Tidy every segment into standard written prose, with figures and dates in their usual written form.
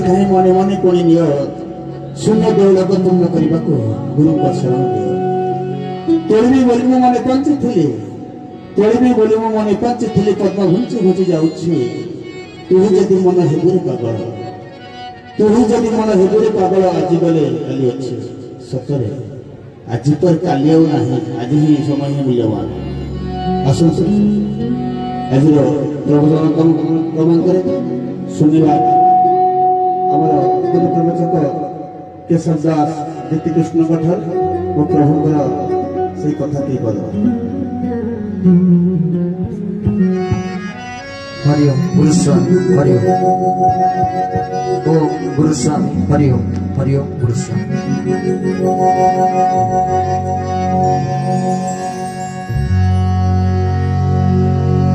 नहीं मने मने कोणी नियो शून्य देउल को तुम करने को गुरु को शरण दियो तोड़बी बोली मु मने पंच थिले तोड़बी बोली मु मने पंच थिले पद्म घुंची घुंची जाउछि तू जदि मन हेबुरे पागल तू जदि मन हेबुरे पागल आज गले काली अछि सतरे आज पर काली आउ नाही आज ही समय मूल्यवान आसु आज प्रवचन क्रमांक शुणा आमर गुरु प्रवचक केशव दास ज्योति कृष्ण कठर और प्रभुकर से कथा टी कर हरिओम गुरुस्वामी हरिओम ओ गुरुस्वामी हरिओम हरिओम गुरुस्वामी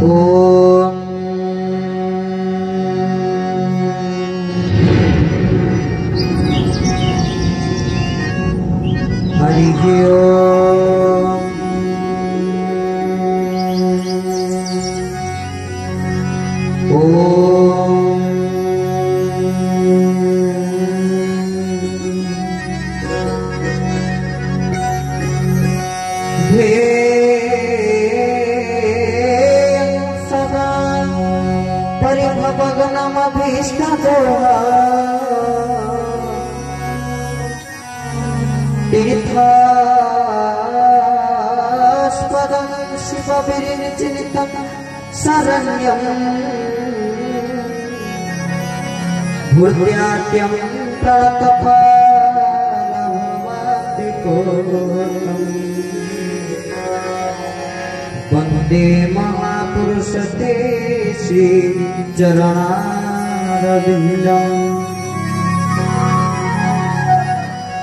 ओम हरि तीर्थास्पदं शिवविरिचिन्तं शरण्यं भूत्याट्यं प्रणतफलमवादिकोटं वन्दे महापुरुष ते श्रीचरणारविन्दम्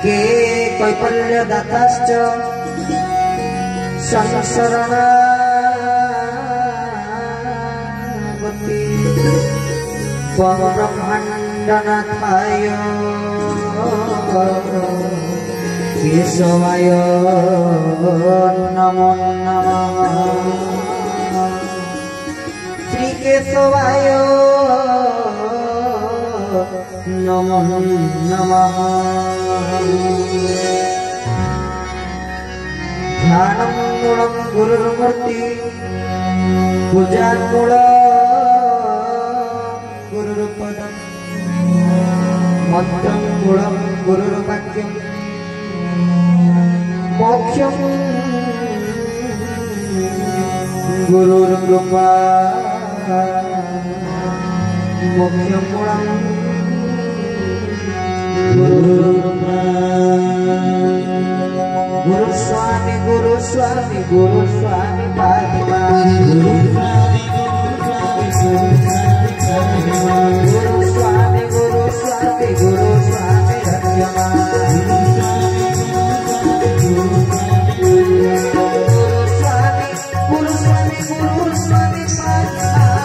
के कैफल्यदाताश्च संशरणागति ब्रह्माण्डनाथाय केशवाय नमो नमः श्रीकेशवाय नमो नमः ध्यानं मूलं गुरुर्मूर्ति पूजान्मूल गुरुर्पदं मन्त्रं मूलं गुरुर्वाक्यं मोक्षं गुरुर्कृपा मोक्षं मूलं गुरुस्वामी गुरुस्वामी गुरुस्वामी पातिमा गुरुस्वामी गुरुस्वामी गुरुस्वामी गुरुस्वामी रत्यमा गुरुस्वामी गुरुस्वामी गुरुस्वामी पातिमा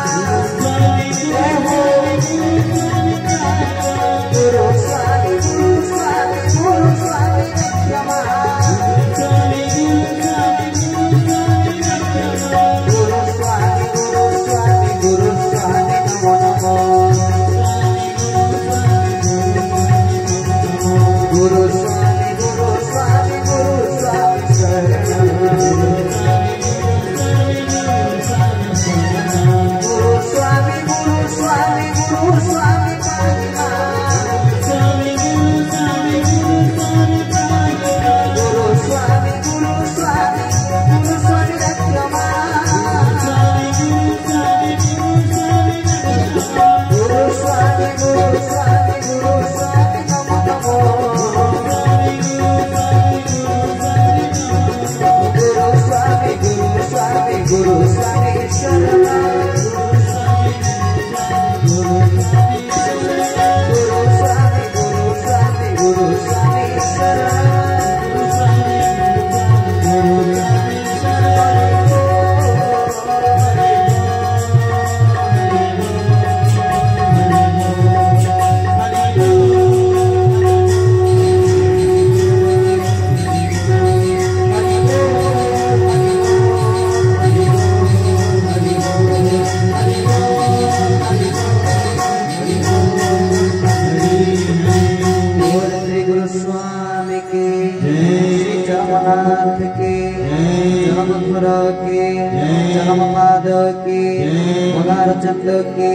कुमार चंद के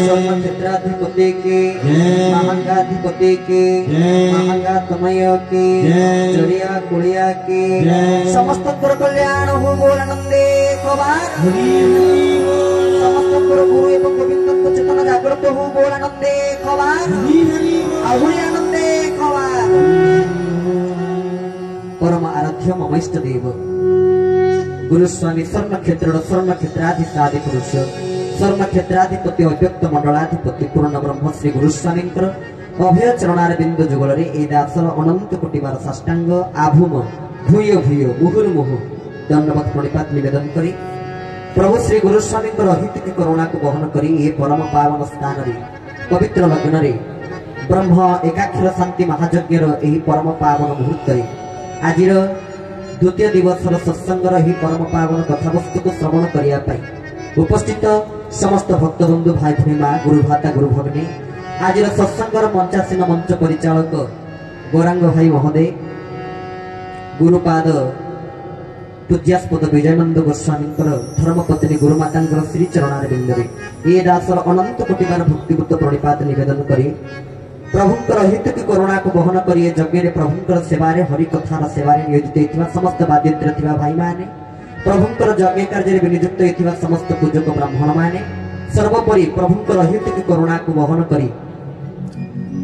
स्वर्ण क्षेत्राधिपति के महांगाधिपति के महांगा तमय के जरिया कुड़िया के समस्त कल्याण हो बोल आनंदे कबार समस्त गुरु एवं गोविंद चेतन जागृत हो बोल आनंदे कबार आहुरी आनंदे कबार परम आराध्य मम इष्ट देव गुरुस्वामी स्वर्ण क्षेत्राधि पुरुष स्वर्ण क्षेत्राधिपति अव्यक्त मंडलाधिपति पूर्ण ब्रह्म श्री गुरुस्वामी अभय चरणार बिंदु जुगल ए दासर अनंत कोटिबार साष्टांग आभूम भूय भूय मुहुर्मुहु दंडवत प्रणिपात निवेदन करी प्रभु श्री गुरुस्वामी अहित करुणा को बहन करी ए परम पावन स्थान रे पवित्र लग्न रे ब्रह्म एकाक्षर शांति महायज्ञ एही परम पावन मुहूर्त रे आज द्वितीय दिवस सत्संगर ही परम पावन कथावस्तु को श्रवण करने उपस्थित समस्त भक्तबंधु भाई भूमि माँ गुरुभाता गुरु भगिनी आज सत्संगर मंचासीन मंच परिचालक गौरांग भाई महोदय गुरुपाद पूज्यास्पद विजयानंद गोस्वामी धर्मपत्नी गुरुमाता श्री चरणार बिंदु ये दासर अनंत कोटिबार भक्तिपूत प्रणिपात निवेदन करी प्रभुंकर हित की करुणा को बहन करिए यज्ञ प्रभुंकर सेवारे हरि कथार सेवारे नियोजित समस्त बाद्यंत्र थिबा भाई माने प्रभुंकर यज्ञ कार्य विनियुक्त होइथिबा समस्त पूजक ब्राह्मण माने सर्वोपरि प्रभुंकर हित की करुणा को बहन करी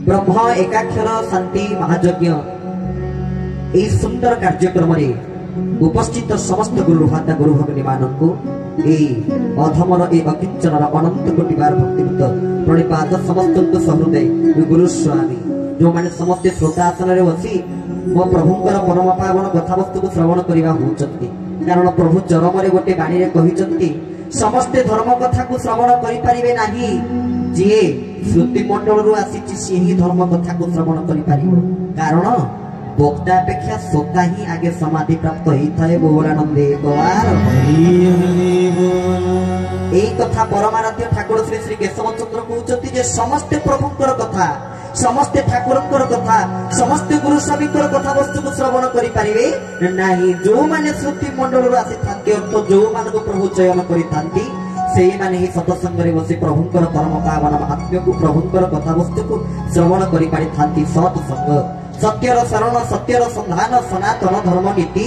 ब्रह्म एकाक्षर शांति महायज्ञ ए सुंदर कार्यक्रम रे उपस्थित समस्त गुरुभाता गुरु भगिनी मानकु अधमर ए अकिंचनर अनंत कोटिबार भक्तिपूत प्रणिपात समस्त सहृदय गुरुस्वामी जो माने समस्त श्रोतासन रे बसी मो प्रभुंकर परम पावन कथावस्तु को श्रवण करिवा होचंती कारण प्रभु चरम रे गोटे बाणी रे कहिचंती समस्त धर्म कथा को श्रवण करि परिबे नाही जे श्रुति मंडल रु आसीची सेही धर्म कथा को श्रवण करि परिबो कारण वक्ता अपेक्षा श्रोता ही आगे समाधि प्राप्त होता है बोलानंदे गवार एक कथा परमाराध्य ठाकुर श्री श्री केशव चंद्र कहते जे समस्ते प्रभुंकर कथा समस्ते ठाकुरंकर कथा समस्ते गुरुस्वामी कथा वस्तु को श्रवण करि परिबे नाही जो माने श्रुति मंडल रु आसी थांती अर्थ जो मान को प्रभु चयन करि थांती से माने ही सत्संग रे बसी प्रभुंकर परम पावन महात्म्य को प्रभुंकर कथा वस्तु को श्रवण करि पारि थांती सत्संग सत्यर शरण सत्यर संधान सनातन धर्म नीति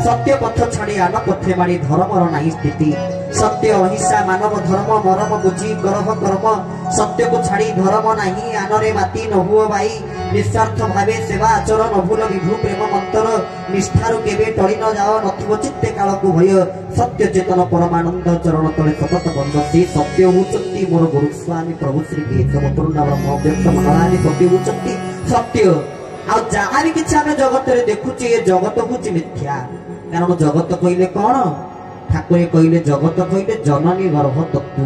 सत्य पथ छाड़ी आन पथे माड़ी धर्मर नाही स्थिति सत्य अहिंसा मानव धर्म मरम बुझी करह कर्म सत्य को छाड़ी धर्म नाही आनरे माती न हुओ भाई निस्वार्थ भावे सेवा आचरण न भूल विभु प्रेम मंत्र निष्ठारु केबे टळी न जाओ नथिबो चित्ते काल को भय सत्य चेतन परमानंद चरण तले सतत बंद से सत्य होचंती मोर गुरुस्वामी प्रभु श्री केशव पूर्ण ब्रह्म व्यक्त महाराज सत्य होचंती सत्य आ जहाँ भी किसी आम जगत रे देखुचे ये जगत हूँ मिथ्या कारण जगत कहले कौन ठाकुर कहले जगत कहले जननी गर्भ तत्व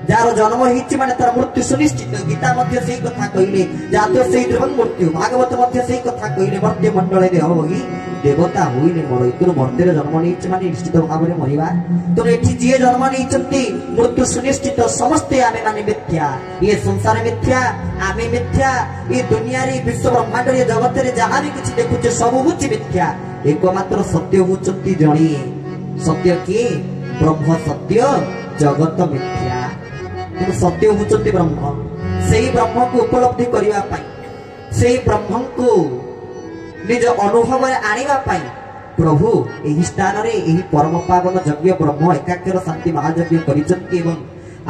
जार जन्म होइछि माने तार मृत्यु सुनिश्चित गीता मध्य सेही कथा कहले जातो सेही ध्रुवं मृत्यु भागवत मध्य सेही कथा कहले मर्त्य मंडले देह होई देवता होइले मरई तोर मर्त्य जन्म नेइछि माने निश्चित भाव में मरिबा तोर एठी जे जन्म नेइछंती मृत्यु सुनिश्चित समस्ते आमे माने मिथ्या ये संसार मिथ्या आमे मिथ्या ये दुनिया रे विश्व ब्रह्मांड रे जगत रे जहाँ भी किछि देखुचे सब होछि मिथ्या एकमात्र सत्य होचंती जणी सत्य की ब्रह्म सत्य जगत मिथ्या सत्य होचंती ब्रह्म सेही ब्रह्म को उपलब्धि करिवा पई सेही ब्रह्म को निज अनुभव रे आनिवा पई प्रभु एही स्थान रे एही परम पावन यज्ञ ब्रह्म एकाक्षर शांति महायज्ञ करिचंती एवं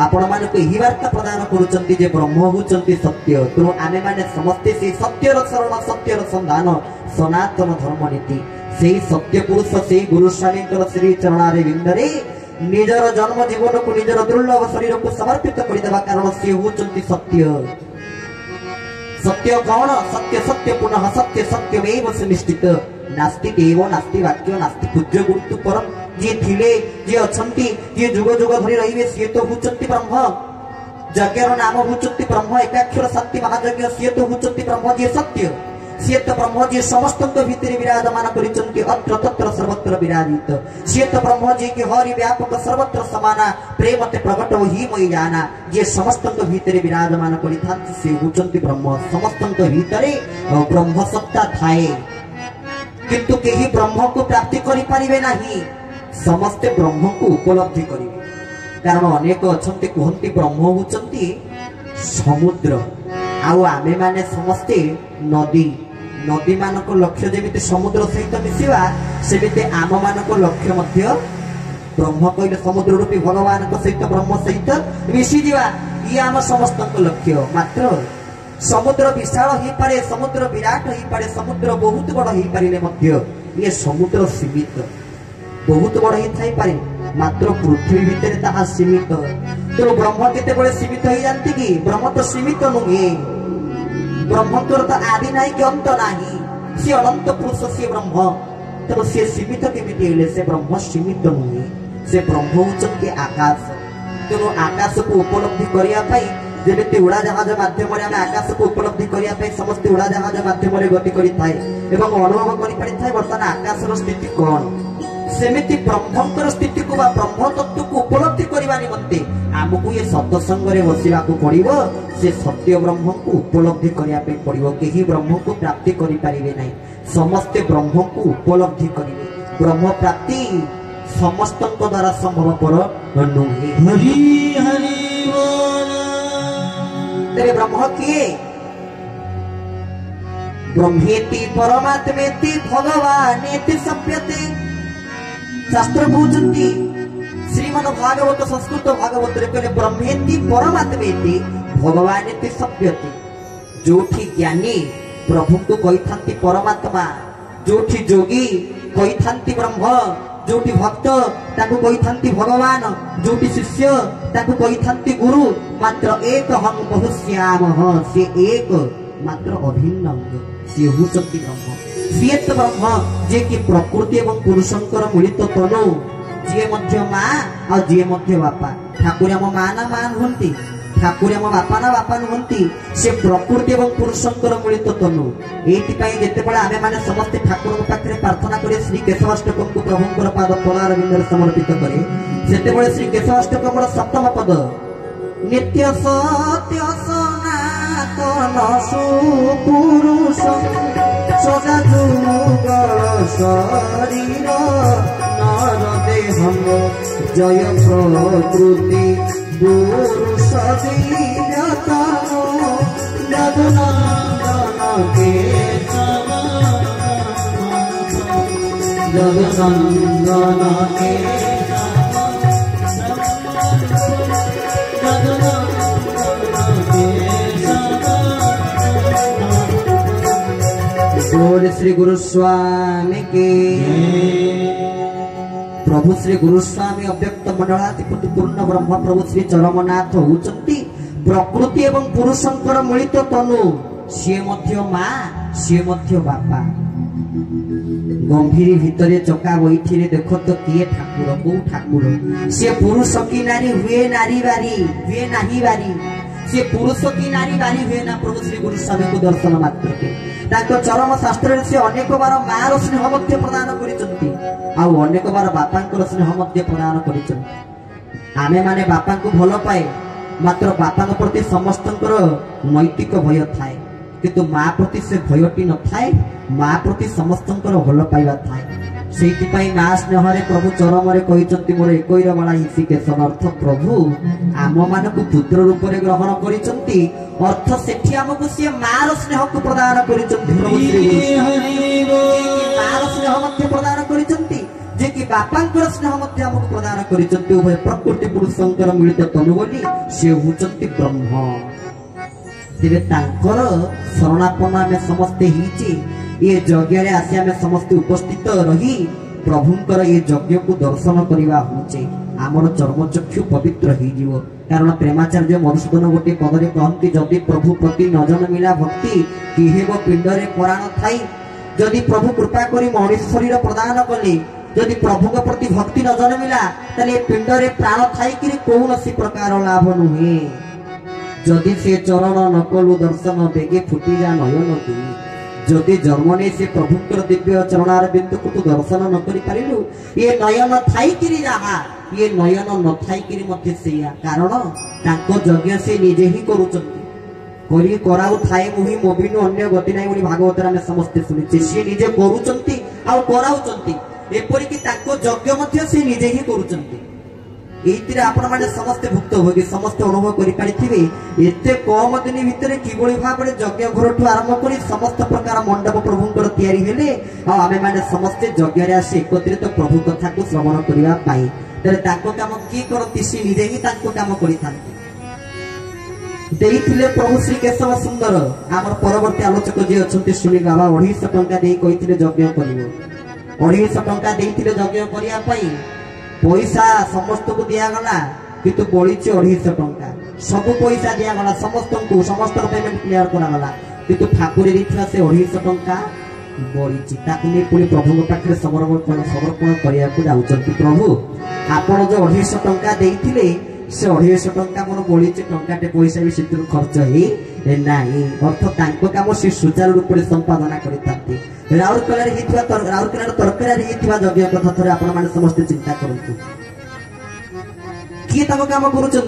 आपण मान को एही वार्ता प्रदान करूचंती जे ब्रह्म होचंती सत्य तो आमे माने समस्ते से सत्यर शरण सत्यर संधान सनातन धर्म नीति सेही सत्य पुरुष सेही गुरुस्वामी श्री चरणारे बिंदरे निजर जन्म जीवन को निजर दुर्लभ शरीर को समर्पित कर देवा कारण से होचंती सत्य सत्य कौन सत्य सत्य पुनः सत्य सत्यमेव सुनिश्चित नास्ति देव नास्ति वाक्य नास्ति पूज्य गुरु परम जे थिले जे अछंती जे जुग जुग धरि रहिबे से तो होचंती ब्रह्म यज्ञर नाम होचंती ब्रह्म एकाक्षर शांति महायज्ञ से तो होचंती ब्रह्म जे सत्य से तो ब्रह्म जी समस्त भितर विराजमान करिचंती अत्र तत्र सर्वत्र विराजित से तो ब्रह्म जी की हरि व्यापक सर्वत्र समाना प्रेमते प्रकट ही मई जाना जे समस्त भितर विराजमान करिथांती से होचंती ब्रह्म समस्त भितर ब्रह्म सत्ता थाए किंतु केही ब्रह्म को प्राप्ति करि परिबे नाही समस्त ब्रह्म को उपलब्धि करिवे कारण अनेक अच्छा कहती ब्रह्म होचंती समुद्र आउ आमे माने समस्ते नदी नदी मानक लक्ष्य जेमिति समुद्र सहित मिसिबा सेमिति आम मानक लक्ष्य मध्य ब्रह्म कहले समुद्र रूपी भगवान सहित ब्रह्म सहित मिसी दिवा ये आम समस्त लक्ष्य मात्र समुद्र विशाल ही पारे समुद्र विराट ही पारे समुद्र बहुत बड़ ही पारिले मध्य ये समुद्र सीमित बहुत बड़ ही थाई पारे मात्र पृथ्वी भितर ताहा सीमित तो ब्रह्म केते बड़े सीमित हो जानती कि ब्रह्म तो सीमित नुहे ब्रह्म तो आदि नाही कि अंत नाही से अनंत पुरुष से ब्रह्म तो से सीमित केमिति हेले से ब्रह्म सीमित नुहे से ब्रह्म होचंती आकाश तो आकाश को उपलब्धि करिया पाई जेमिति उड़ा जहाज माध्यम रे हम आकाश को उपलब्धि करिया पाई समस्त उड़ा जहाज माध्यम रे गति करि थाए एवं अनुभव करि पारि थाए वर्तमान आकाश रो स्थिति कोन सेमिति ब्रह्मंकर स्थिति को बा ब्रह्म तत्व को उपलब्धि करबा निमंते हमकु ये सत्संग रे बसिबा को पड़िबो से सत्य ब्रह्म को उपलब्धि करिया पे पड़िबो केही ब्रह्म को प्राप्ति करि परिबे नै समस्त ब्रह्म को उपलब्धि करिवे ब्रह्म प्राप्ति समस्तक द्वारा संभव पर नुहे हरि हरि बोल तेरे ब्रह्म किए ब्रह्मेति परमात्मेति भगवानेति सप्यते शास्त्र पूजन्ति श्रीमद् भागवत संस्कृत भागवत रे कहले ब्रह्मेति परमात्मेति भगवानेति सप्यते जोठी ज्ञानी प्रभु को कहिथांती परमात्मा जोठी जोगी कहिथांती ब्रह्म जोटी भक्त ताकू कहिथांती भगवान जोटी शिष्य ताकू कहिथांती गुरु मात्र एक हम बहुश्यामः से एक मात्र अभिन्न से हुचंती ब्रह्म सीए तो ब्रह्म जे कि प्रकृति एवं पुरुषंकर मिलित तनु जे मध्य मां और जे मध्य बापा ठाकुर हम मां ना मां हुंती ठाकुर हम बापा ना बापा हुंती से प्रकृति एवं पुरुषंकर मिलित तनु एति पई जेते बडा आमे माने समस्त ठाकुर पाखरे प्रार्थना करे श्री केशवाष्टकम को प्रभुंकर पाद पलार बिंदर समर्पित करे सेते बडे श्री केशवाष्टकम रो सप्तम पद नित्य सत्य सनातन सुपुरुष सदा जुगल शरीर नर देहम जय प्रकृति पुरुष दीनतन जगनंदन के जगनंदन के श्री गुरु स्वामी के प्रभु श्री गुरु स्वामी अव्यक्त मंडलाधिपति पूर्ण ब्रह्म प्रभु श्री चरमनाथ होचंती प्रकृति एवं पुरुषंकर मिलित तनु सी मध्य मां सी मध्य बापा गंभीर भितरे चका बैठी देख तो किए ठाकुर को ठाकुर से पुरुष की नारी हुए नारी बारी हुए नाही बारी से पुरुष की नारी बारी हुए ना प्रभु श्री गुरु स्वामी को दर्शन मात्र के चरम शास्त्र से अनेक बार मार स्नेह मध्य प्रदान करिसंती आ अनेक बार बापांकर स्नेह मध्य प्रदान करिसंती आमे माने बापा को भल पाए मात्र बापा प्रति समस्तंकर नैतिक भय थाए किंतु माँ प्रति से भयटी न थाए माँ प्रति समस्तंकर भल पाइबा थाए सेति पई माँ स्नेह रे प्रभु चरम रे कहिसंती मोर एकैर बाला हिसी के समर्थ प्रभु आम मानकु पुत्र रूप रे ग्रहण करिसंती अर्थ सेठी हमकु से मार स्नेह को प्रदान करिसंती प्रभु श्री मार स्नेह मध्य प्रदान करिसंती जे कि बापांकर स्नेह मध्य हमकु प्रदान करिसंती उभय प्रकृति पुरुषंकर मिलित तनु बोली से हुचंती ब्रह्म तेरे तांकर शरणापन्न आमे समस्ते हिची ये यज्ञ रे आसी आमे समस्त उपस्थित रही प्रभुंकर ये यज्ञ को दर्शन करवा होचे आमर चर्मचक्षु पवित्र हो जीवो कारण प्रेमाचार्य मधुसूदन गोटे पदरे कहती जदि प्रभु प्रति नजन मिला भक्ति किहेब पिंडरे प्राण थाई जदि प्रभु कृपा करी मनुष्य शरीर प्रदान कले जदि प्रभु प्रति भक्ति नजन मिला तले पिंडरे प्राण थाई कि कौनसी प्रकार लाभ नुहे जदि से चरण नकलु दर्शन बेगे फुटी जा नयन दुई जदि जन्म नहीं से प्रभुंकर दिव्य चरणार बिंदु को दर्शन न करि पारिलु ये नयन थाई किरी जहा ये नयन न थाई किरी मध्य सेया कारण ताको यज्ञ से निजे ही करूचंती करी कराउ थाए मुहि मोबिनु अन्य गति नाही बोली भागवत रे समस्त सुनिचे से निजे करूचंती आ कराउचंती एपरि कि ताको यज्ञ मध्य से निजे ही करूचंती এইଥିରେ ଆପଣମାନେ ସମସ୍ତେ ଭୁକ୍ତଭୋଗୀ ସମସ୍ତେ ଅନୁଭବ କରିପାରିଥିବେ ଏତେ କମ ଦିନ ଭିତରେ କିଭଳି ଭାବରେ ଯଜ୍ଞ ଘରଠୁ ଆରମ୍ଭ କରି ସମସ୍ତ ପ୍ରକାର ମଣ୍ଡପ ପ୍ରଭୁଙ୍କର ତିଆରି ହେଲେ ଆଉ ଆମେମାନେ ସମସ୍ତେ ଯଜ୍ଞରେ ଆସି ଏକତ୍ରିତ ପ୍ରଭୁ କଥାକୁ ଶ୍ରବଣ କରିବା ପାଇଁ। ତେବେ ତାଙ୍କ କାମ କିଏ କରନ୍ତି? ସେ ନିଜେ ହିଁ ତାଙ୍କ କାମ କରିଥାନ୍ତି। ଦେଇଥିଲେ ପ୍ରଭୁ ଶ୍ରୀ କେଶବ ସୁନ୍ଦର। ଆମର ପରବର୍ତ୍ତୀ ଆଲୋଚକ ଯିଏ ଅଛନ୍ତି ସୁନୀଲ ବାବା 250 ଟଙ୍କା ଦେଇ କହିଥିଲେ ଯଜ୍ଞ କରିବ। 250 ଟଙ୍କା ଦେଇଥିଲେ ଯଜ୍ଞ କରିବା ପାଇଁ। पैसा समस्त को दिगला किंतु बड़ी 250 टंका सब पैसा दिगला समस्त को समस्त पेमेंट क्लियर करागला किंतु ठाकुर से 250 टंका बड़ी पुणी प्रभु पाखे समर्पण करने प्रभु आपण जो 250 टंका देते से 250 टंका मोर बड़ी टंकाटे पैसा भी से खर्च है ना अर्थ कम से सुचारू रूप से संपादना करते राउरकेला तरकारी यज्ञ कथा थे आपण समस्त चिंता करूँ किए काम करुँचे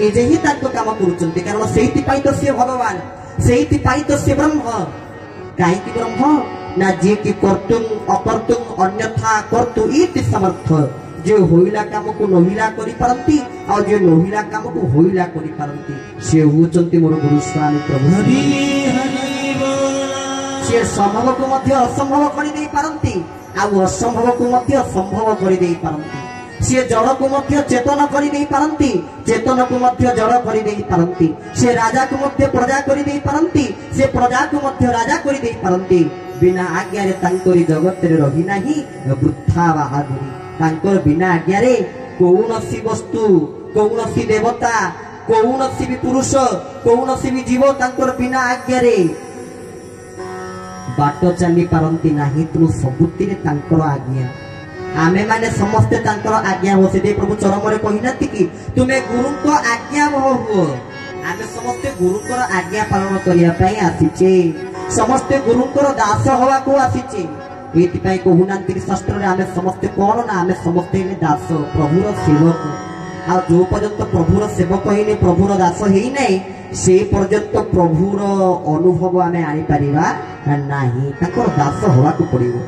निजे ही काम करुँच कारण से तो सी भगवान से तो सी ब्रह्म कहीं ब्रह्म ना जी कि कर्तुम अकर्तुम अन्यथा कर्तु इति समर्थ जे होइला काम को नहिला करि पारंती आ जे नहिला काम को होइला करि पारंती से होचंती मोर गुरु स्वामी प्रभु हरि हरि बोल से संभव को मध्य असंभव करि देई पारंती आ असंभव को मध्य संभव करि देई पारंती से जड़ को मध्य चेतन करि देई पारंती चेतन को मध्य जड़ करि देई पारंती से राजा को मध्य प्रजा करि देई पारंती से प्रजा को मध्य राजा करि देई पारंती बिना आज्ञा रे तांकरी जगत रे रही नाही वृथा बहादुरी तांकर बिना आज्ञा रे कौनसी वस्तु कौनसी देवता कौनसी भी पुरुष कौनसी भी जीव तांकर बिना आज्ञा रे बाट चली पारंती नाही तु सबुति रे तांकर आज्ञा आमे माने समस्त तांकर आज्ञा हो से प्रभु चरम रे कहिनाती कि तुमे गुरु को आज्ञा हो आमे समस्त गुरु को आज्ञा पालन करिया पई आसीचे समस्त गुरु को दास होवा को आसीचे एतिपाई कहूनांती शास्त्र रे आमे समस्त कोन ना आमे समस्त ने दास प्रभुर सेवक आ जो पर्यंत प्रभुर सेवक हेने प्रभुर दास हेई नै से पर्यंत प्रभुर अनुभव आमे आनी परिबा नाही ताकर दास होवा को पड़िबो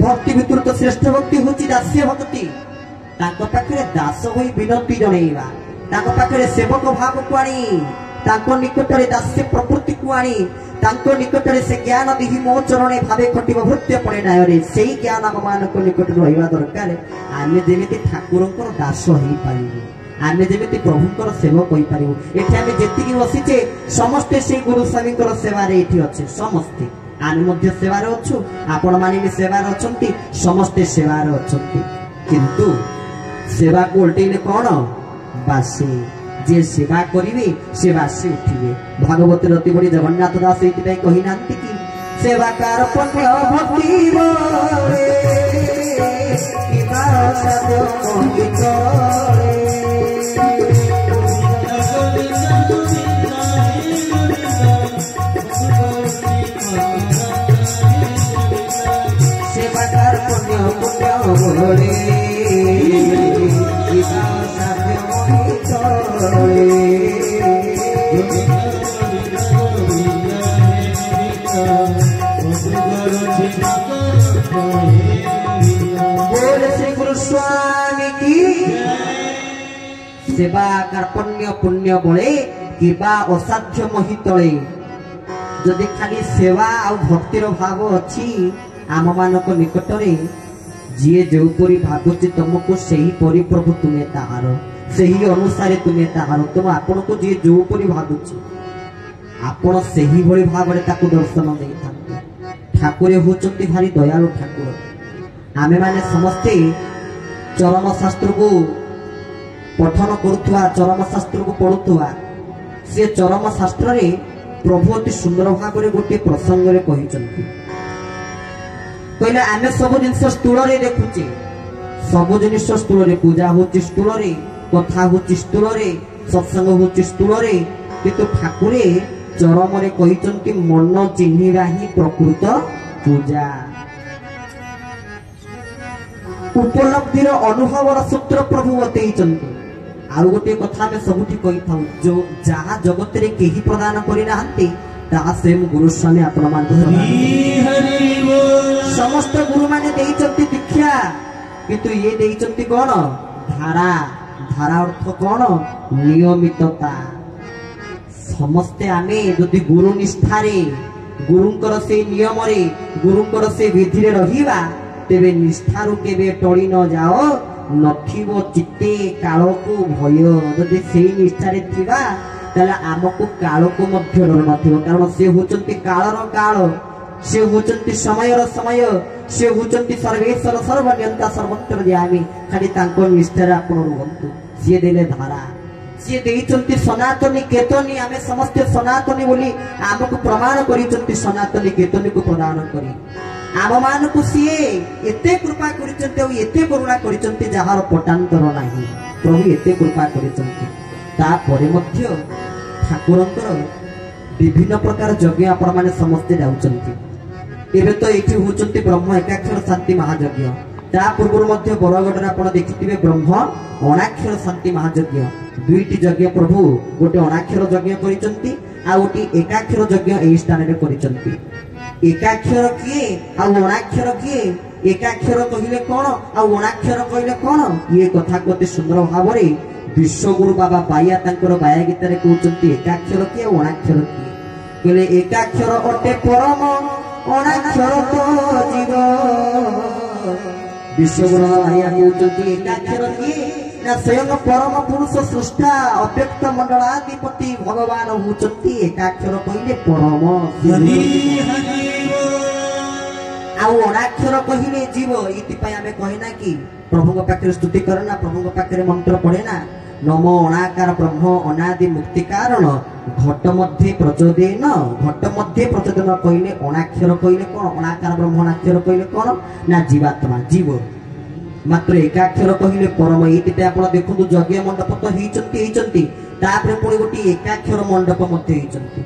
भक्ति भितर तो श्रेष्ठ भक्ति होची दास्य भक्ति ताको पाखरे दास होई विनती जणैबा ताको पाखरे सेवक भाव को आनी ताको निकटरे दास्य प्रकृति को आनी तांको निकटरे से ज्ञान दिही मो चरणे भावे खटिब भृत्य पड़े नायरे सेही ज्ञान हम मानको निकट रहिबा दरकार आमे जेमिति ठाकुरंकर दास होई पारिबो आमे जेमिति प्रभुंकर सेवक होई पारिबो एठी आमे जेतिकी बसिचे समस्त से गुरु स्वामीकर सेवा रे एठी अछि समस्त आमे मध्य सेवा रे अछु आपण माने भी सेवा रे अछंती समस्त सेवा रे अछंती किंतु सेवा को उल्टेने कोन बासी जे सेवा करिवे से बासी उठिवे भागवत रति बड़ी जगन्नाथ दास एति कहि नांती कि सेवा कार पुण्य भक्ति बोले कि बासो कोहि करे सेवा कार पुण्य बोले कि बासो कोहि करे सेवा कार्पण्य पुण्य बळे किबा असाध्य महितळे जदि खाली सेवा आ भक्तिर भाव अछि आम मानक निकटरे जिए जो परि भागुची तुमको सही परि प्रभु तुमे ताहार सही अनुसार तुमे ताहार तुम आपण को जिए जो परि भागुची आपण सही भଳି भाबरे ताको दर्शन देई थांते ठाकुर होचंती भारी दयालु ठाकुर आमे माने समस्ते चरम शास्त्र को पठन करुवा चरम शास्त्र को पढ़ुवा से चरम शास्त्र रे प्रभु अति सुंदर भाव में गोटे प्रसंग रे कहिचंती कहले आमे सब जिनिस स्थूल रे देखुचे सब जिनिस स्थूल रे पूजा होची स्थूल रे कथा होची स्थूल रे सत्संग होची स्थूल रे किंतु ठाकुरे चरम रे कहिचंती मन चिन्हिबा ही प्रकृत पूजा उपलब्धिर अनुभवर सूत्र प्रभु बतैचंती आउ गोटे कथा में सबुठी कहि थाउ जो जहा जगत रे केही प्रदान करि नाहंती ता सेम गुरु स्वामी आपण मान समस्त गुरु माने देइचंती दीक्षा किंतु ये देइचंती कोन धारा धारा अर्थ कौन नियमितता समस्ते आमे जदि गुरु निष्ठारे गुरुंकर से नियम रे गुरुंकर से विधि रे रहिबा तेबे निष्ठारु केबे टळी न जाओ नथिबो चित्ते काल को भय जदि सेई निष्ठारे थिबा ताला आमको काल को मध्य डर नथिबो कारण से होचंती कालर काल से होचंती समयर समय से होचंती सर्वेश्वर सर्वनियंता सर्वत्र जामी खाली तांको निष्ठारे आपण रुहंतु से देले धारा सी देइचंती सनातनी केतनी आमे समस्त सनातनी बोली आमको प्रमाण करिचंती सनातनी केतनी को प्रदान करी आम मान को सी एते कृपा करिचंती और एते करुणा करिचंती जहार पटांतर नाही प्रभु एते कृपा करिचंती ता परे मध्य ठाकुरंकर विभिन्न प्रकार यज्ञ आपण माने समस्त जाउचंती एबे तो एठी होचंती ब्रह्म एकाक्षर शांति महायज्ञ ता पूर्व मध्य बरगढ़ आपण देखिथिबे ब्रह्म अनाक्षर शांति महायज्ञ दुईटी यज्ञ प्रभु गोटे अनाक्षर यज्ञ करिचंती आ गोटे एकाक्षर यज्ञ एई स्थान रे करिचंती एकाक्षर किए आ अनाक्षर किए एकाक्षर कहिले कोन आ अनाक्षर कहिले कोन ये कथा कोते सुंदर भाव रे विश्वगुरु बाबा बाया तांकर बाया गीत रे कहउचंती एकाक्षर किए अनाक्षर किए कहले एकाक्षर अटे परम अनाक्षर तो जीव विश्वगुरु बाया कहउचंती एकाक्षर किए ना स्वयं परम पुरुष सृष्टा अव्यक्त मंडलाधिपति भगवान होचंती एकाक्षर कहिले परम आउ अनाक्षर कहिले जीव इति पय आमे कहिना कि प्रभुଙ୍କ पाखरे स्तुति करना प्रभुଙ୍କ पाखरे मंत्र पढेना नमो अनाकार ब्रह्म अनादि मुक्ति कारण घट मध्ये प्रचोदेन घट मध्ये प्रचोदन कहिले अनाक्षर कहिले कोन अनाकार ब्रह्म अनाक्षर कहिले कोन ना जीवात्मा जीव मात्र एकाक्षर कहिले परम एति आपण देखु यज्ञ मंडप तो हिचंती तापरे पुणी गोटी एकाक्षर मंडप मध्ये हिचंती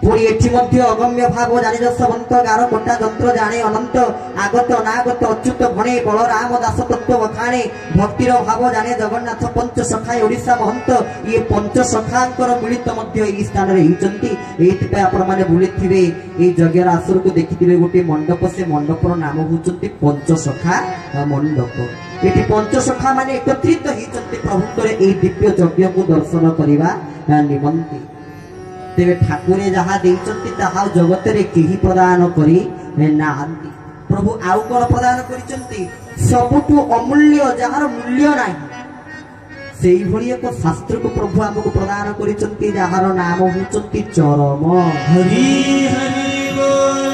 पुणी एठी मध्ये अगम्य भाव जानि दशवंत गार कोटा यंत्र जाने अनंत आगत अनागत अच्युत भणे बलराम दास तत्व वखाणे भक्तिर भाव जाने जगन्नाथ पंच सखा ओडिसा महंत ये पंच सखांकर मिलित मध्ये ई स्थान रे हिचंती एति पे आपण माने बुलिथिबे ए जगेर आसुर को देखिथिबे गोटी मंडप से मंडपर नाम होचंती पंच सखा मंडप एठी पंच सखा माने एकत्रित हिचंती प्रभुकर ए दिव्य यज्ञ को दर्शन करिवा निमंती तेरे ठाकुरे जहा देइचंती ताहा जगत रे केही प्रदान करी नाहंती प्रभु आउ कोन प्रदान करिचंती सबुटु अमूल्य जहार मूल्य नाही सेही भली एक शास्त्र को प्रभु हमको प्रदान करिचंती जहार नाम होचंती चरम हरि हरि बोल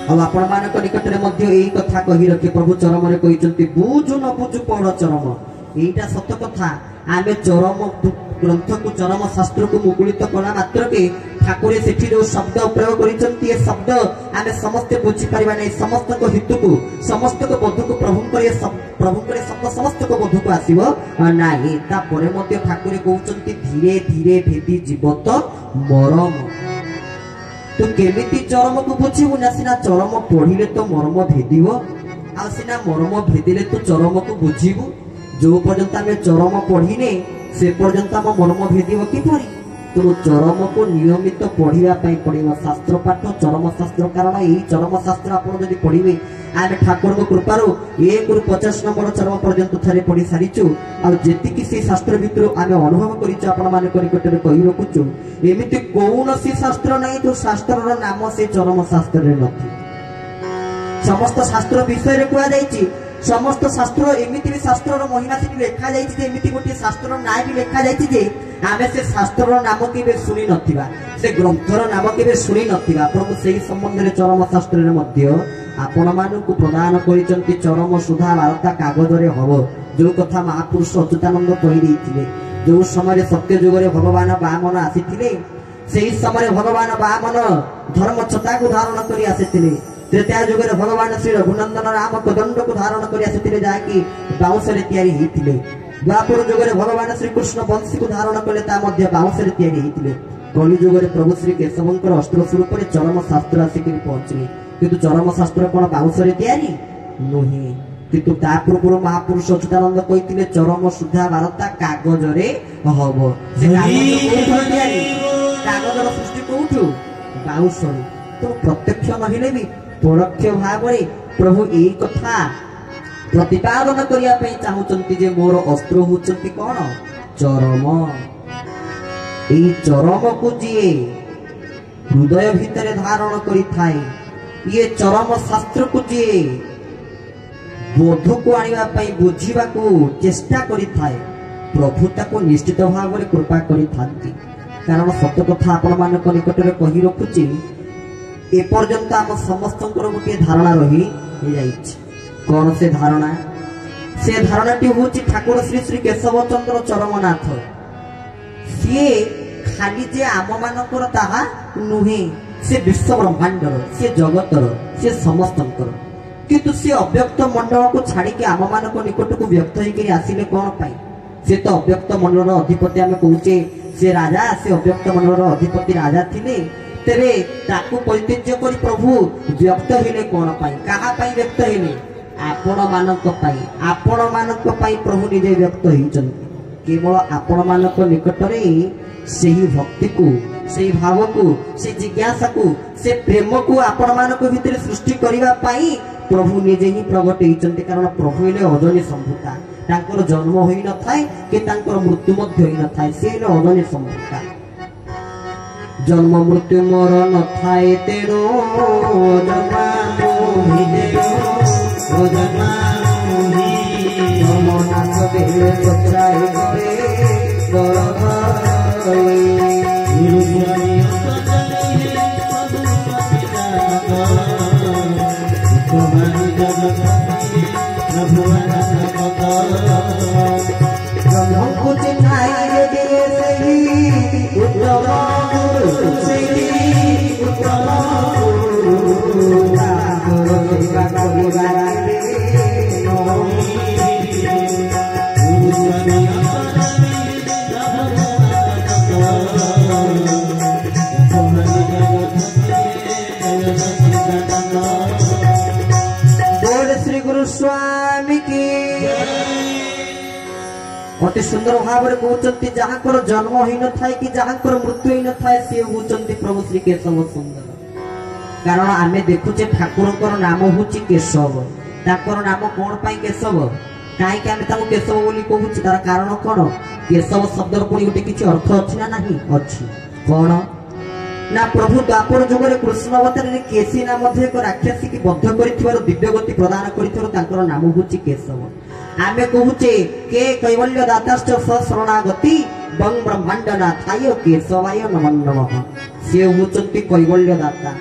अब आपण मान को निकट रे मध्य एही कथा कहि रखि प्रभु चरम रे कहिचंती बुझु न बुझु पढ़ चरम एटा सत्य कथा आमे चरम ग्रंथ को चरम शास्त्र को मुकुलित कला मात्र के ठाकुर सेठी जो शब्द प्रयोग करिसंती ए शब्द आमे समस्त बुझी परिबा नै समस्त को हित को समस्त को बधु को प्रभु करे शब्द समस्त को बधु को आसीबो नाही ता परे मध्ये ठाकुर कहउचंती धीरे धीरे भेदी जीवत मरम तो केमिति चरम को बुझिबु ना सिना चरम पढिले तो मर्म भेदिबो आ सिना मर्म भेदिले तो चरम को बुझिबु जो पर्यंत आमे चरम पढिने से पर्यंत आम मर्म भेदिबो किपरि तो चरम को नियमित पढ़िया पड़ो शास्त्र पाठ चरम शास्त्र कारण यही चरम शास्त्र आप पढ़े आम ठाकुर को कृपार 1 ରୁ 50 नंबर चरम पर्यंत थे पढ़ी सारीचु आती से शास्त्र भितर आम अनुभव कर कही रखुचु एमती कौन शास्त्र नहीं जो शास्त्र नाम से चरम शास्त्र नहीं समस्त शास्त्र विषय कहुई समस्त शास्त्र एमती भी शास्त्र महिमा से लिखा जाती गोटे शास्त्र ना भी लिखा जाए आमे से शास्त्र नाम के शुणी नथिबा से ग्रंथर नाम के शुणी नथिबा प्रभु से संबंध में चरम शास्त्र रे मध्य आपण मानकु प्रदान करिसंती चरम सुधा वार्ता कागज रे हबो जो कथा महापुरुष अच्युतानंद कहि देथिले जो समय सत्य युग रे भगवान वामन आसीथिले सेही समय भगवान वामन धर्म छता को धारण करी आसीथिले त्रेता युग रे भगवान श्री रघुनंदन राम कदंड को धारण करी आसीथिले जाकी बाउंस रे तयारी हिथिले द्वापर युग रे भगवान श्री कृष्ण वंशी को धारण कले ता मध्य बाउंस रे तयारी हिथिले कलि युग रे प्रभु श्री केशवंकर अस्त्र स्वरूप रे चरम शास्त्र आसिक पहुंचले किंतु चरम शास्त्र कोन बाउंस रे तयारी नोही किंतु ता पूर्व महापुरुष अच्युतानंद कहिथिले चरम सुधा वार्ता कागज रे हबो से कागज को तयारी कागज रो सृष्टि कोठु बाउंस तो प्रत्यक्ष नहिले भी परोक्ष भाव रे प्रभु एई कथा प्रतिपादन करने चाहूंट जे मोर अस्त्र होचंती कौन चरम। यही चरम को जी हृदय भितर धारण करि थाए ये चरम शास्त्र को जी बोध को आने बुझा को चेष्टा करि थाए प्रभु ताको निश्चित भाव में कृपा करि थांती। कारण सत्य कथा आपण मान निकट में कही रखुची एपर्यंत आम समस्त गोटे धारणा रही कौन से धारणाटी हूँ ठाकुर श्री श्री केशव चंद्र चरमनाथ सी खाली जे आम मानकर ताहा नुहे से विश्व ब्रह्मांडर से जगतर से समस्त किंतु से अव्यक्त मंडल को छाड़ी के आम मान निकट को व्यक्त होकर आसिले कौन पाई से तो अव्यक्त मंडल अधिपति आम कहूचे से राजा से अव्यक्त मंडल अधिपति राजा थिले तेरे ताकू परित्यज्य करी प्रभु व्यक्त हेले कौन पाई कहा पाई व्यक्त हेले आपण मानक पाई प्रभु निजे व्यक्त होइचंती केवल आपण मानक निकट रे सेही भक्ति को सेही भाव को से जिज्ञासा को से प्रेम को आपण मानक भितर सृष्टि करिवा पाई प्रभु निजे ही प्रगट होइचंती। कारण प्रभु हेले अजनी संभूता तांकर जन्म होई न थाए कि तांकर मृत्यु मध्य होई न थाए से हेले अजनी संभूता जन्म मृत्यु मोर न थाए तेरो जन्मा मोहि तेरो जन्मा मोहि मनास बेले सत्राए करे गरघरे गुरुज्ञानी असजले तुम्हारी जगत प्रभुआना कथा ब्रह्म को चिन्हाई दे सही उत्तम श्री गुरु स्वामी की अति सुंदर भाव में कहते जहाँ जन्म ही न थाए कि जहाँ मृत्यु ही न थाए सी होती प्रभु श्री केशव सुंदर। कारण आम देखुचे ठाकुर नाम हूँ केशव ताकर नाम कौन पाई केशव कहीं आम केशव बोली कहूँ तार कारण कौन केशव शब्द पुणी गोटे किसी अर्थ अच्छी ना नहीं अच्छी कौन ना प्रभु द्वापर जुगे कृष्ण अवतार केशी नाम एक राक्षसी की बद्ध कर दिव्य गति प्रदान कर नाम हूँ केशव। आम कहूचे के कैवल्य दाताश्च शरणागति बंग ब्रह्मांड नाथाय केशवाय नमो नमः से होचंती कैवल्य दाता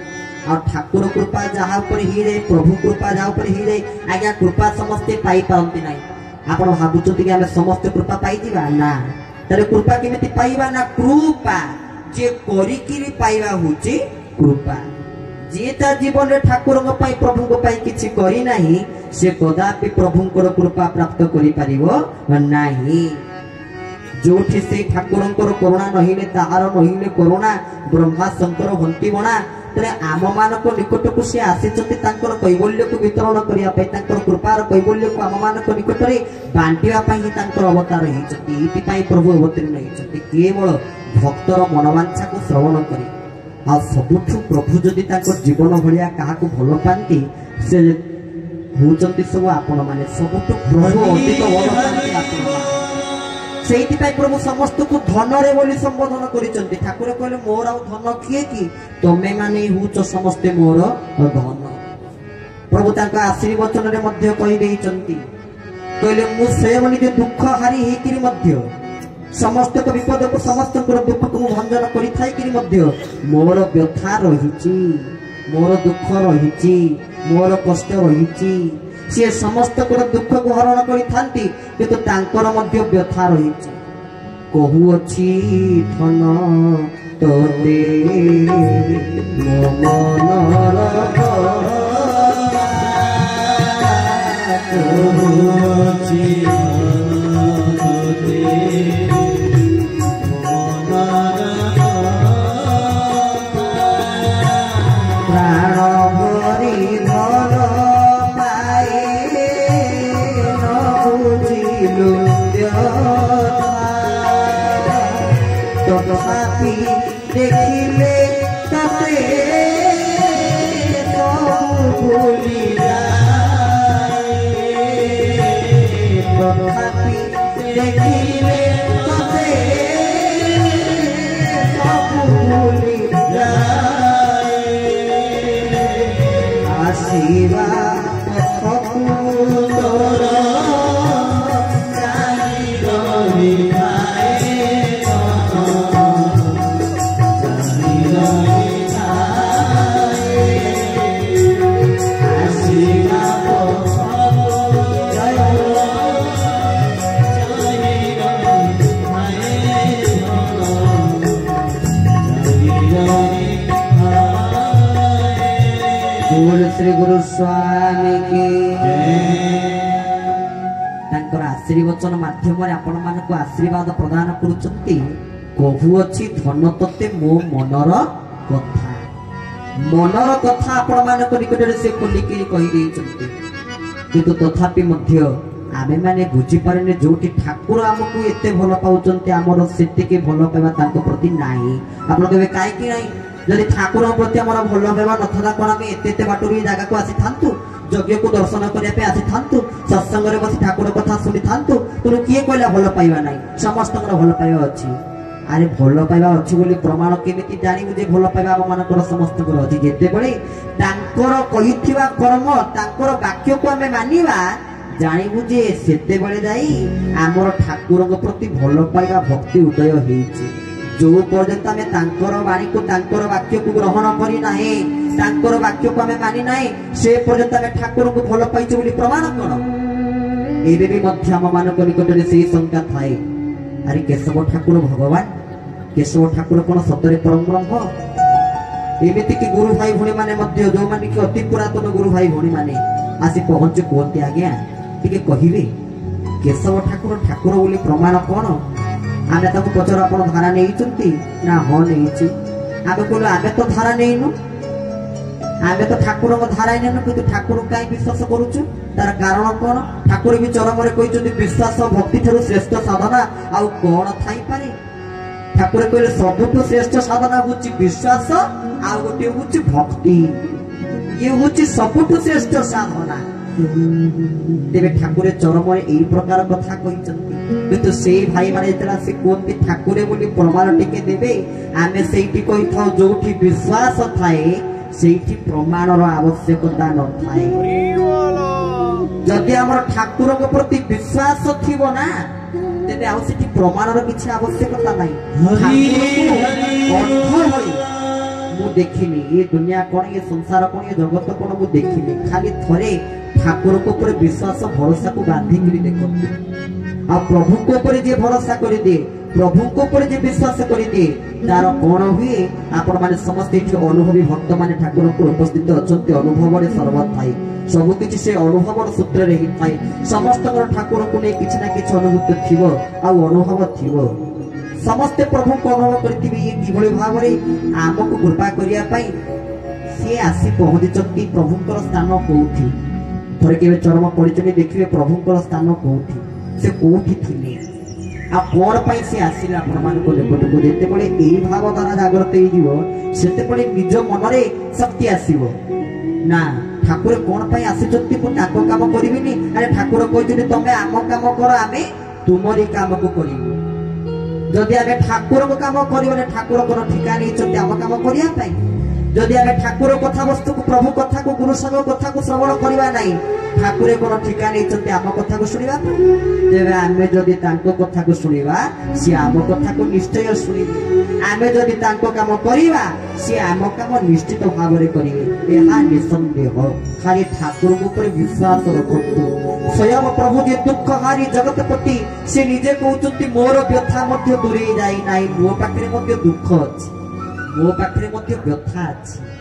और ठाकुर कृपा जहाँ पर ही जाए प्रभु कृपा जहाँ पर ही जाए आज्ञा कृपा समस्ते पाई पारती ना आप भावुंट कि आम समस्त कृपा पाई ना तेरे कृपा केमिति पाइबा ना कृपा जे करिकिरी पाइबा होची कृपा जे ता जीवन रे ठाकुर प्रभु को पाई किछि करी नाही से कदापि प्रभु कृपा प्राप्त करि परिबो नाही। जोठी से ठाकुर करुणा नहिले ताहार नहिले करुणा ब्रह्मा शंकर हंती बणा तेरे आम मानक निकट को से आसीचंती तांकर कैवल्य को वितरण करिया पई तांकर कृपार कैवल्य को आम मानक निकट रे बांटिया पई ही तांकर अवतार हेचंती इति पई प्रभु अवतीर्ण हेचंती केवल भक्तर मनोवांछा को श्रवण करी आ सबुठु प्रभु जदि तांकर जीवन भलिया काहा को भलो पांती से होचंती सब आपण माने सबुठु प्रभु अधिक भलो पांती आपण सेठी पाई प्रभु समस्त को धन रे बोली संबोधन करिसंती ठाकुर कहले मोर आ धन किए की तमे माने हुच समस्ते मोर धन। प्रभु तांका आशीर्वचन रे मध्य कहि देइचंती कहले मु सेवनी जे दुख हारी हेकिरी मध्य समस्त को विपद को समस्त को दुख को भंजन करि थाई कि मध्य मोर व्यथा रहिची मोर दुख रहिची मोर कष्ट रहिची से समस्त को दुख को हरण करि थांती किंतु तांकर मध्य व्यथा रहिची कहू अछि धन तोते मो मनर कहू अछि देखिले तते सब भूली जाए ତଥାପି ଦେଖିଲେ ତତେ ସବୁ ଭୁଲି ଯାଏ ଆସିବା ପଥକୁ ତୋର ଚାହିଁ ରହିଥାଏ ଚାହିଁ ରହିଥାଏ ଆସିବା ପଥକୁ ଚାହିଁ बोल श्री गुरु स्वामी की तांकर आशीर्वचन माध्यम आपण मानक आशीर्वाद प्रदान करुचंती कहुअछि धन तते मो मनर कथा आपण मानक निकटरे से खोलिकी कहि देइचंती किंतु तथापि मध्य आमे माने बुझी पारने जोटी ठाकुर हमकु एते भलो पाउचंती हमर सेतिके भलो पाइबा तांको प्रति नाही आपण केबे काई कि नाही जदि ठाकुर प्रति हमर भलो पाइबा नथदा कोन आमे एते एते बाटुरी जागा को आसी थांतु यज्ञ को दर्शन करिया पे आसी थांतु सत्संग रे बसी ठाकुर कथा सुनि थांतु तुनु किए कहला भलो पाइबा नाही समस्त भलो पाइबा अछि अरे भलो पाइबा अछि बोली प्रमाण केमिति जानिबु जे भलो पाइबा हम मानकर समस्त को अछि जेते बळे तांकर कहिथिबा कर्म तांकर वाक्य को हमें मानिबा जानिबु जे सेते बळे जाई हमर ठाकुर प्रति भलो पाइबा भक्ति उदय हेछि जो पर्यंत आमे तांकर वाणी को तांकर वाक्य को ग्रहण करी नाही तांकर वाक्य को हमें मानि नाही से पर्यंत आमे ठाकुर को भलो पाइछु बोली प्रमाण कोन एबे भी मध्य हम मानक निकटरे से शंका थाए अरे केशव ठाकुर भगवान केशव ठाकुर कोन सतरे परम ब्रह्म एमिति कि गुरु भाई भणी माने मध्य जो माने कि अति पुरातन गुरु भाई भणी माने आसी पहुंच कोंती आज्ञा टिके कहिबे केशव ठाकुर ठाकुर बोली प्रमाण कोन आमे ताको पचर आपण धारा नेइचंती ना हो नेइची आमे कोलो आमे तो धारा नेइनु आमे तो ठाकुर को धारा नेनु किंतु ठाकुर काई विश्वास करूछु तार कारण कोन ठाकुर भी चरम रे कहिचंती विश्वास भक्ति थरु श्रेष्ठ साधना आउ कोन थाई पारे ठाकुर कहले सबुठु श्रेष्ठ साधना होची विश्वास आ गोटे होची भक्ति ये होची सबुठु श्रेष्ठ साधना तेबे ठाकुर चरम रे एई प्रकार कथा कहिचंती किंतु से भाई माने जतरा से कोंती ठाकुर बोली प्रमाण टिके देबे आमे सेठी कहि थाउ जोठी विश्वास थाए सेठी प्रमाणर आवश्यकता न थाए जदि हमर ठाकुर के प्रति विश्वास थिबो ना तेबे आउ सेठी प्रमाणर किछि आवश्यकता नाही मु देखिनी ये दुनिया कोन ये संसार कोन ये जगत कोन मु देखिनी खाली थरे ठाकुर को ऊपर विश्वास भरोसा को बांधी करी देखंती आ प्रभु को ऊपर जे भरोसा करी दे प्रभु को ऊपर जे विश्वास करी दे तार कोन हुए आपण माने समस्त एठी अनुभवी भक्त माने ठाकुर को उपस्थित अछंती अनुभव रे सर्वत थाई सब किछि से अनुभव सूत्र रे ही थाई समस्त ठाकुर को ने किछि ना किछि अनुभूति थिबो आ अनुभव थिबो समस्त प्रभु को अनुभव करथिबे ये किभଳି भाबरे आमको कृपा करिया पई से आसी पहुंचती प्रभुंकर स्थान कोठी थरे केबे चरम परिचय देखिबे प्रभुंकर स्थान कोठी से कोठी थिले आ कोन पई से आसीला प्रमाण को लेबट को देते बळे एई भाव द्वारा जागृत हे जीव सेते बळे निज मन रे शक्ति आसीबो ना ठाकुर कोन पई आसीचंती को ताको काम करिबिनी अरे ठाकुर कहते तमे आम काम कर आमे तुमरी काम को करिबो जदि आमे ठाकुर को काम करिबने ठाकुर कोन ठिका नै चंती आम काम करिया पई जदि आमे ठाकुर कथा वस्तु को प्रभु कथा को गुरु संग कथा को श्रवण करिवा नै ठाकुर कोन ठिका नै चंती आम कथा को सुनिबा जेबे आमे जदि तांको कथा को सुनिबा से आम कथा को निश्चय सुनिबे आमे जदि तांको काम करिवा से आम काम निश्चित भाव रे करिवे एहा निसंदेह खाली ठाकुर ऊपर विश्वास रखतु स्वयं प्रभु जे दुख हारी जगतपति से निजे कहउचंती मोर व्यथा मध्य दूरे जाई नाई मो पाखरे मध्य दुख अछि मो पाखरे मध्य व्यथा अछि